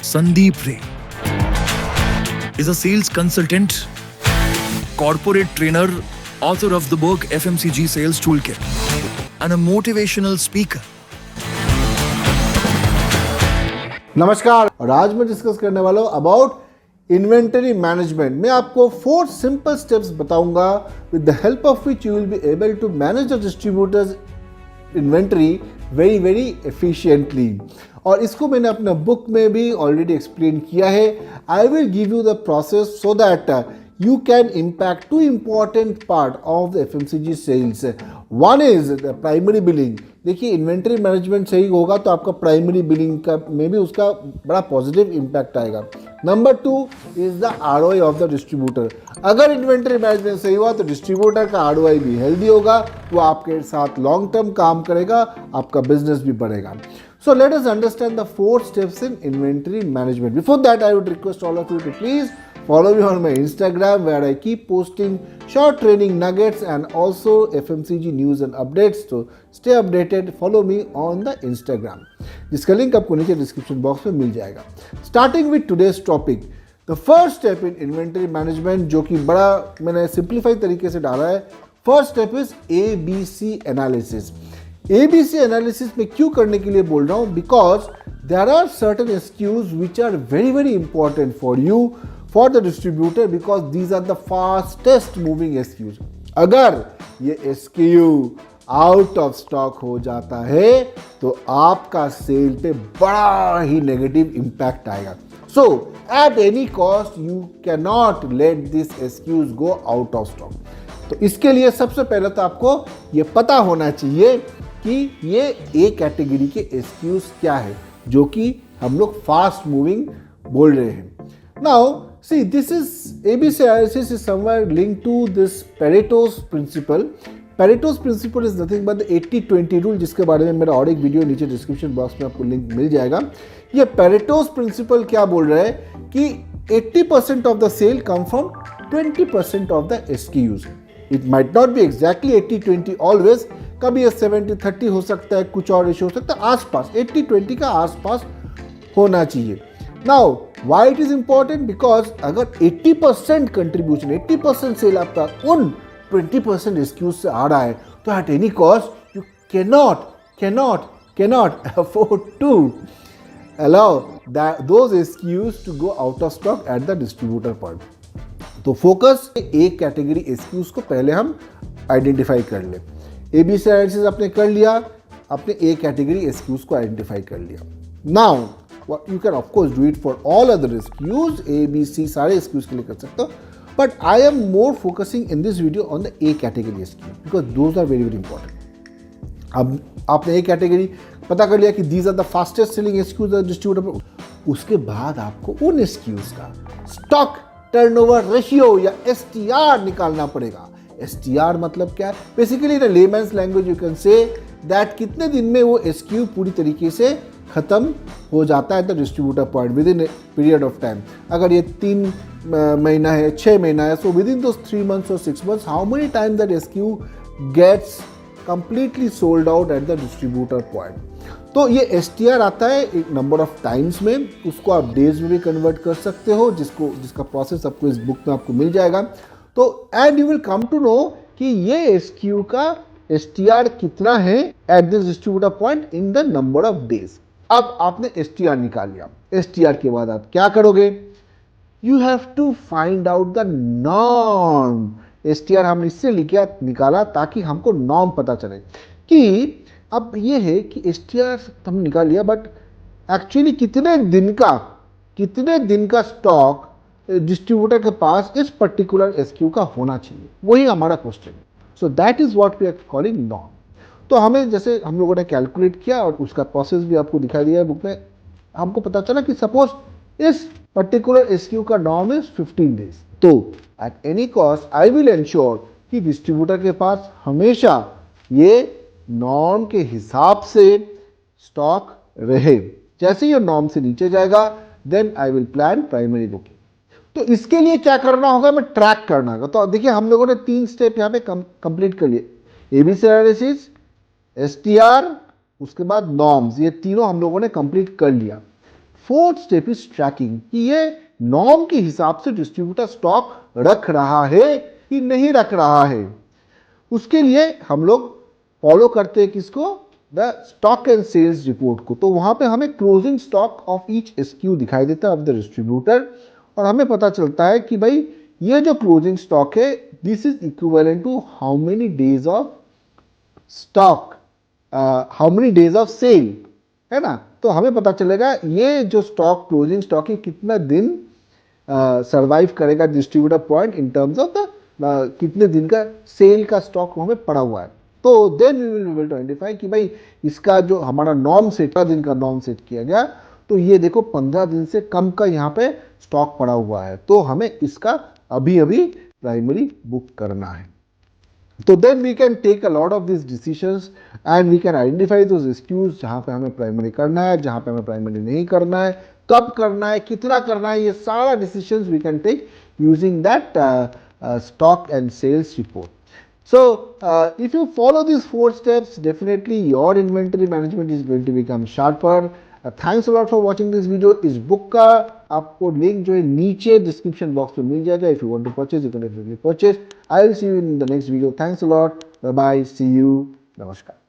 Sandeep Ray is a sales consultant, corporate trainer, author of the book FMCG Sales Toolkit, and a motivational speaker. नमस्कार, और आज मैं discuss करने वाला हूँ अबाउट इन्वेंटरी मैनेजमेंट। मैं आपको 4 सिंपल स्टेप्स बताऊंगा with the help of which you will be able to manage the distributors inventory very efficiently. और इसको मैंने अपना बुक में भी ऑलरेडी एक्सप्लेन किया है। I will give you the process so that you can impact 2 important part of the FMCG sales. One is the primary billing. देखिए inventory management सही होगा तो आपका प्राइमरी बिलिंग का में भी उसका बड़ा पॉजिटिव इम्पैक्ट आएगा। Number 2 is the ROI of the distributor. अगर इन्वेंटरी मैनेजमेंट सही हुआ तो डिस्ट्रीब्यूटर का ROI भी हेल्दी होगा, वो आपके साथ लॉन्ग टर्म काम करेगा, आपका बिजनेस भी बढ़ेगा। So let us understand the 4 steps in inventory management. Before that, I would request all of you to please follow me on my Instagram, where I keep posting short training nuggets and also FMCG news and updates. So stay updated, follow me on the Instagram, जिसका link आपको नीचे description box में मिल जाएगा। Starting with today's topic, the first step in inventory management, जो कि बड़ा मैंने simplified तरीके से डाला है। First step is ABC analysis. ABC analysis में क्यों करने के लिए बोल रहा हूं? Because there are certain SKUs which are very important for you, for the distributor, because these are the fastest moving SKUs। अगर ये SKU आउट ऑफ स्टॉक हो जाता है तो आपका सेल पे बड़ा ही नेगेटिव इंपैक्ट आएगा। So at any cost you can not let this SKUs go out of stock. तो इसके लिए सबसे पहले तो आपको ये पता होना चाहिए कि ये ए कैटेगरी के SKUs क्या है जो कि हम लोग फास्ट मूविंग बोल रहे हैं। Now see this is ABC analysis is somewhere linked to this Pareto's principle. Pareto's principle is nothing but the 80-20 rule, जिसके बारे में मेरा और एक वीडियो नीचे डिस्क्रिप्शन बॉक्स में आपको लिंक मिल जाएगा। ये पेरेटोस प्रिंसिपल क्या बोल रहा है कि 80% of the sale come from 20% of the SKUs। It might not be exactly 80-20 always, कभी ये 70-30 हो सकता है, कुछ और इशू हो सकता है, आसपास 80-20 का आसपास होना चाहिए। Now why it is important? Because अगर 80% कंट्रीब्यूशन, 80% सेल आपका उन 20% SKUs से आ रहा है तो at any cost you cannot afford to allow those SKUs to go out of stock at the distributor point. तो फोकस एक कैटेगरी SKUs को पहले हम आइडेंटिफाई कर ले। ABC एनालिसिस आपने कर लिया, आपने ए कैटेगरी SKUs को आइडेंटिफाई कर लिया। Now you can of course do it for all other SKUs, ABC सारे SKUs के लिए कर सकते हो, but I am more focusing in this video on the A category SKU because those are very important. अब आपने A category पता कर लिया कि these are the fastest selling SKUs distributor, उसके बाद आपको उन SKUs का स्टॉक टर्नओवर रेशियो या STR निकालना पड़ेगा। STR मतलब क्या है? Basically in layman's language you can say that कितने दिन में वो SKU पूरी तरीके से खत्म हो जाता है the distributor point with in period of time. अगर ये 3 महीना है, 6 महीना है, so with in those 3 months और 6 months how many time that SKU gets completely sold out at the distributor point. तो ये STR आता है एक नंबर ऑफ टाइम्स में, उसको आप डेज में भी कन्वर्ट कर सकते हो, जिसका प्रोसेस आपको इस बुक में आपको मिल जाएगा। तो and you will come to know कि ये SKU का STR कितना है at this distributor point in the number of days. अब आपने STR निकाल लिया। STR के बाद आप क्या करोगे? You have to find out the norm. STR हमने इससे निकाला ताकि हमको नॉर्म पता चले कि अब ये है कि STR हमने निकाल लिया, बट एक्चुअली कितने दिन का स्टॉक डिस्ट्रीब्यूटर के पास इस पर्टिकुलर SKU का होना चाहिए, वही हमारा question. So that is what we are calling norm. तो हमें जैसे हम लोगों ने कैलकुलेट किया और उसका प्रोसेस भी आपको दिखाई दिया है बुक में। हमको पता चला कि सपोज इस पर्टिकुलर SKU का नॉर्म इज 15 डेज, तो at any cost I will ensure कि डिस्ट्रीब्यूटर के पास हमेशा ये नॉर्म के हिसाब से स्टॉक रहे। जैसे ये नॉर्म से नीचे जाएगा then I will plan primary booking. तो इसके लिए क्या करना होगा? मैं ट्रैक करना होगा। तो देखिए हम लोगों ने 3 स्टेप यहाँ पे कंप्लीट कर लिए। ABC एनालिसिस, STR, उसके बाद नॉर्म्स, ये तीनों हम लोगों ने कंप्लीट कर लिया। फोर्थ स्टेप इज ट्रैकिंग, कि ये नॉर्म के हिसाब से डिस्ट्रीब्यूटर स्टॉक रख रहा है कि नहीं रख रहा है। उसके लिए हम लोग फॉलो करते हैं किसको, the stock and sales report को। तो वहां पे हमें closing stock of each SKU दिखाई देता है ऑफ द डिस्ट्रीब्यूटर, और हमें पता चलता है कि भाई ये जो क्लोजिंग स्टॉक है this is equivalent to how many days of stock, how many days of sale, है ना। तो हमें पता चलेगा ये जो स्टॉक क्लोजिंग स्टॉक है कितना दिन सरवाइव करेगा distributor point in terms of the कितने दिन का सेल का स्टॉक हमें पड़ा हुआ है। तो then we will able to identify कि भाई इसका जो हमारा नॉर्म सेट 15 दिन का नॉर्म सेट किया गया, तो ये देखो 15 दिन से कम का यहाँ पे स्टॉक पड़ा हुआ है, तो हमें इसका अभी अभी प्राइमरी बुक करना है। तो then we can take a lot of this decisions and we can identify those excuse जहाँ पे हमें प्राइमरी करना है, जहाँ पे हमें प्राइमरी नहीं करना है, कब करना है, कितना करना है, ये सारा decisions we can take using that stock and sales report. So if you follow these 4 steps, definitely your inventory management is going to become sharper. Thanks a lot for watching this video. इस book का आपको link जो है नीचे description box में मिल जाएगा। If you want to purchase, you can definitely purchase. I will see you in the next video. Thanks a lot. Bye bye. See you. नमस्कार.